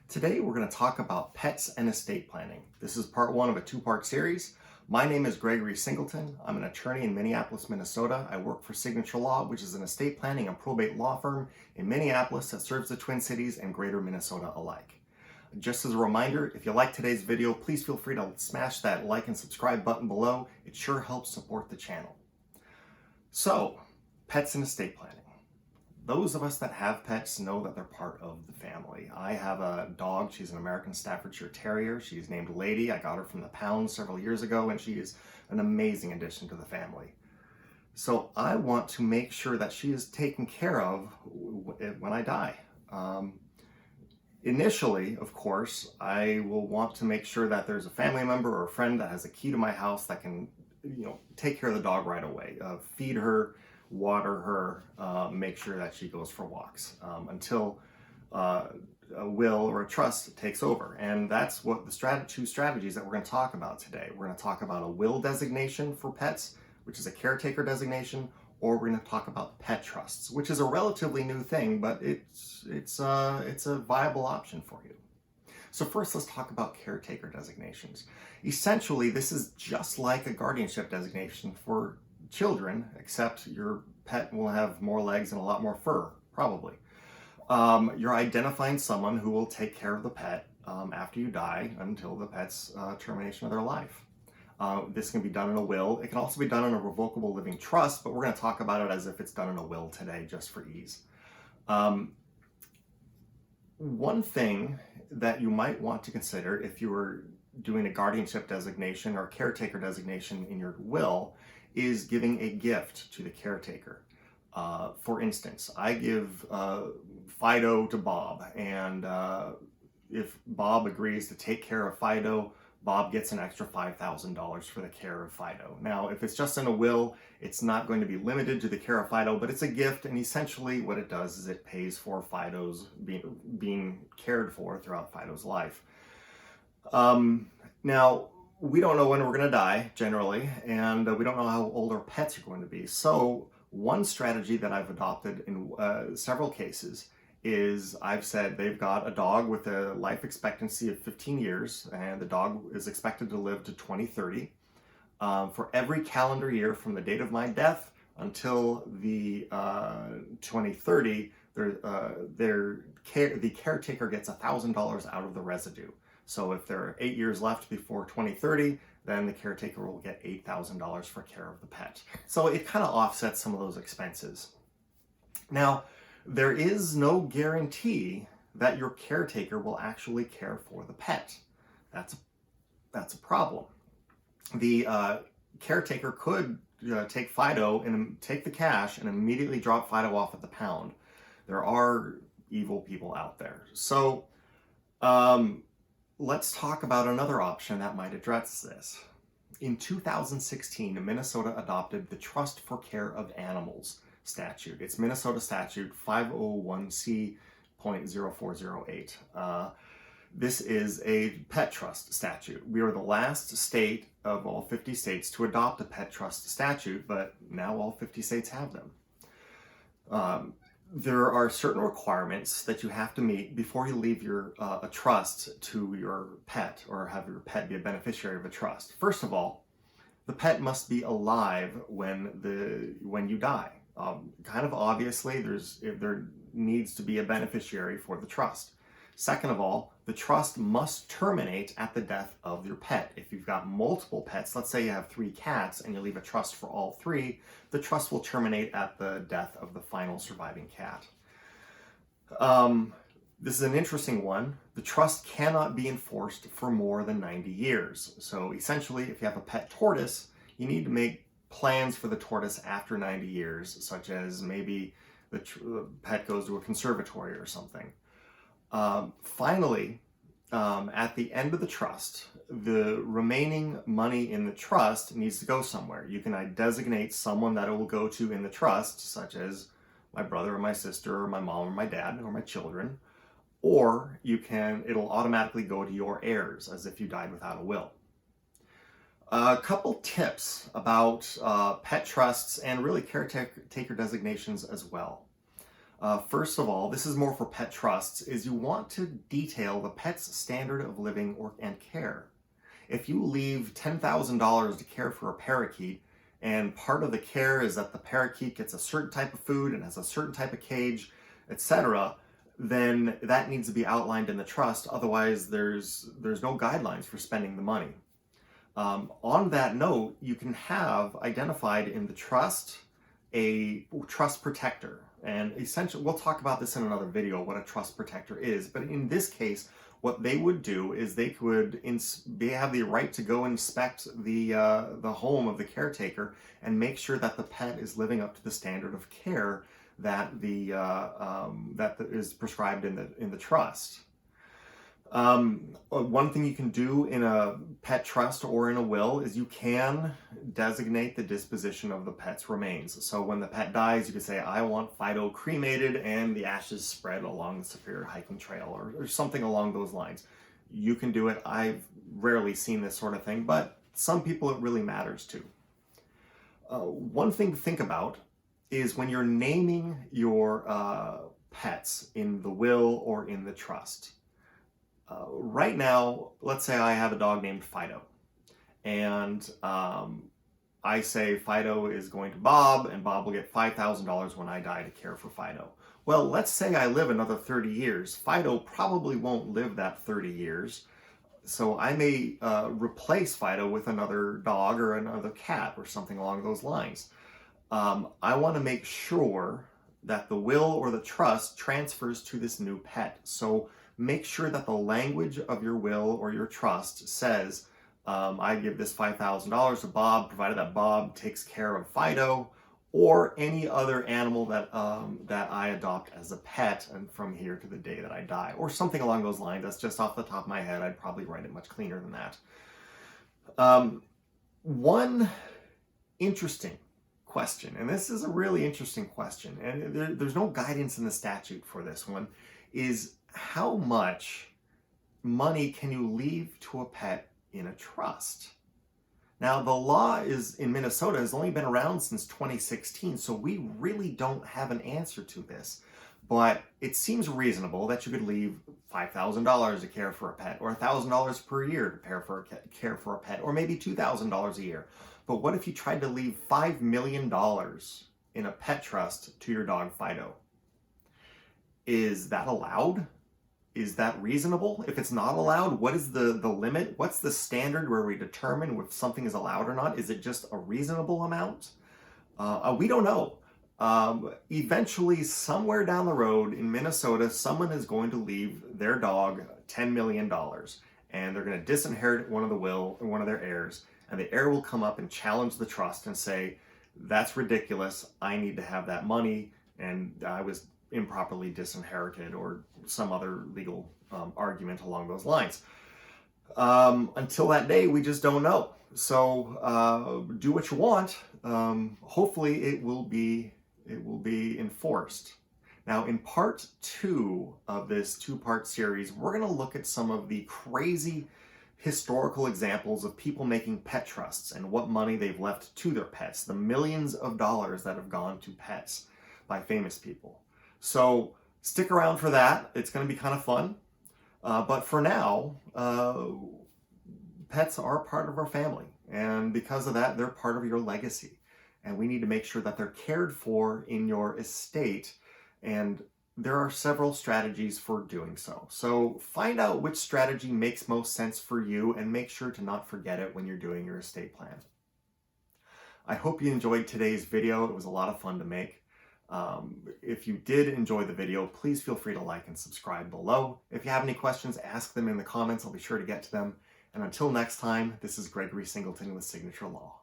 Today we're going to talk about pets and estate planning. This is part one of a two-part series. My name is Gregory Singleton. I'm an attorney in Minneapolis, Minnesota. I work for Signature Law, which is an estate planning and probate law firm in Minneapolis that serves the Twin Cities and greater Minnesota alike. Just as a reminder, if you like today's video, please feel free to smash that like and subscribe button below. It sure helps support the channel. So, pets and estate planning. Those of us that have pets know that they're part of the family. I have a dog. She's an American Staffordshire Terrier. She's named Lady. I got her from the pound several years ago, and she is an amazing addition to the family. So I want to make sure that she is taken care of when I die. Initially, of course, I will want to make sure that there's a family member or a friend that has a key to my house that can, take care of the dog right away. Feed her, water her, make sure that she goes for walks until a will or a trust takes over. And that's what the two strategies that we're going to talk about today. We're going to talk about a will designation for pets, which is a caretaker designation, or we're going to talk about pet trusts, which is a relatively new thing, but it's a viable option for you. So first, let's talk about caretaker designations. Essentially, this is just like a guardianship designation for children, except your pet will have more legs and a lot more fur, probably. You're identifying someone who will take care of the pet after you die until the pet's termination of their life. This can be done in a will. It can also be done in a revocable living trust, but we're going to talk about it as if it's done in a will today, just for ease. One thing that you might want to consider if you were doing a guardianship designation or caretaker designation in your will is giving a gift to the caretaker. For instance, I give Fido to Bob, and if Bob agrees to take care of Fido, Bob gets an extra $5,000 for the care of Fido. Now, if it's just in a will, it's not going to be limited to the care of Fido, but it's a gift, and essentially what it does is it pays for Fido's being cared for throughout Fido's life. Now, we don't know when we're going to die, generally, and we don't know how old our pets are going to be. So one strategy that I've adopted in several cases is I've said they've got a dog with a life expectancy of 15 years, and the dog is expected to live to 2030. For every calendar year from the date of my death until the 2030, the caretaker gets $1,000 out of the residue. So if there are 8 years left before 2030, then the caretaker will get $8,000 for care of the pet. So it kind of offsets some of those expenses. Now, there is no guarantee that your caretaker will actually care for the pet. That's a problem. The caretaker could take Fido and take the cash and immediately drop Fido off at the pound. There are evil people out there. So let's talk about another option that might address this. In 2016, Minnesota adopted the Trust for Care of Animals statute. It's Minnesota statute 501C.0408. This is a pet trust statute. We are the last state of all 50 states to adopt a pet trust statute, but now all 50 states have them. There are certain requirements that you have to meet before you leave your a trust to your pet or have your pet be a beneficiary of a trust. First of all, the pet must be alive when you die. Kind of obviously, there needs to be a beneficiary for the trust. Second of all, the trust must terminate at the death of your pet. If you've got multiple pets, let's say you have 3 cats and you leave a trust for all 3, the trust will terminate at the death of the final surviving cat. This is an interesting one. The trust cannot be enforced for more than 90 years. So essentially, if you have a pet tortoise, you need to make plans for the tortoise after 90 years, such as maybe the pet goes to a conservatory or something. Finally, at the end of the trust, the remaining money in the trust needs to go somewhere. You can designate someone that it will go to in the trust, such as my brother or my sister or my mom or my dad or my children, or it'll automatically go to your heirs as if you died without a will. A couple tips about pet trusts and really caretaker designations as well. First of all, this is more for pet trusts, is you want to detail the pet's standard of living and care. If you leave $10,000 to care for a parakeet, and part of the care is that the parakeet gets a certain type of food and has a certain type of cage, etc., then that needs to be outlined in the trust. Otherwise, there's no guidelines for spending the money. On that note, you can have identified in the trust a trust protector. And essentially, we'll talk about this in another video, what a trust protector is. But in this case, what they would do is they have the right to go inspect the home of the caretaker and make sure that the pet is living up to the standard of care that is prescribed in the trust. One thing you can do in a pet trust or in a will is you can designate the disposition of the pet's remains. So when the pet dies, you can say, I want Fido cremated and the ashes spread along the Superior Hiking Trail, or something along those lines. You can do it. I've rarely seen this sort of thing, but some people it really matters to. One thing to think about is when you're naming your pets in the will or in the trust. Right now, let's say I have a dog named Fido, and I say Fido is going to Bob, and Bob will get $5,000 when I die to care for Fido. Well, let's say I live another 30 years. Fido probably won't live that 30 years, so I may replace Fido with another dog or another cat or something along those lines. I want to make sure that the will or the trust transfers to this new pet. So make sure that the language of your will or your trust says, I give this $5,000 to Bob, provided that Bob takes care of Fido or any other animal that I adopt as a pet, and from here to the day that I die, or something along those lines. That's just off the top of my head. I'd probably write it much cleaner than that. One interesting question, and this is a really interesting question, and there's no guidance in the statute for this one, is how much money can you leave to a pet in a trust? Now, the law in Minnesota has only been around since 2016, so we really don't have an answer to this. But it seems reasonable that you could leave $5,000 to care for a pet, or $1,000 per year to care for a pet, or maybe $2,000 a year. But what if you tried to leave $5 million in a pet trust to your dog Fido? Is that allowed? Is that reasonable? If it's not allowed, what is the limit? What's the standard where we determine if something is allowed or not? Is it just a reasonable amount? We don't know. Eventually, somewhere down the road in Minnesota, someone is going to leave their dog $10 million, and they're going to disinherit one of their heirs, and the heir will come up and challenge the trust and say, that's ridiculous. I need to have that money, and I was improperly disinherited, or some other legal argument along those lines. Until that day, we just don't know. So do what you want. Hopefully it will be enforced. Now, in part 2 of this 2-part series, we're going to look at some of the crazy historical examples of people making pet trusts and what money they've left to their pets, the millions of dollars that have gone to pets by famous people. So stick around for that. It's going to be kind of fun. But for now, pets are part of our family. And because of that, they're part of your legacy. And we need to make sure that they're cared for in your estate. And there are several strategies for doing so. So find out which strategy makes most sense for you, and make sure to not forget it when you're doing your estate plan. I hope you enjoyed today's video. It was a lot of fun to make. If you did enjoy the video, please feel free to like and subscribe below. If you have any questions, ask them in the comments. I'll be sure to get to them. And until next time, this is Gregory Singleton with Signature Law.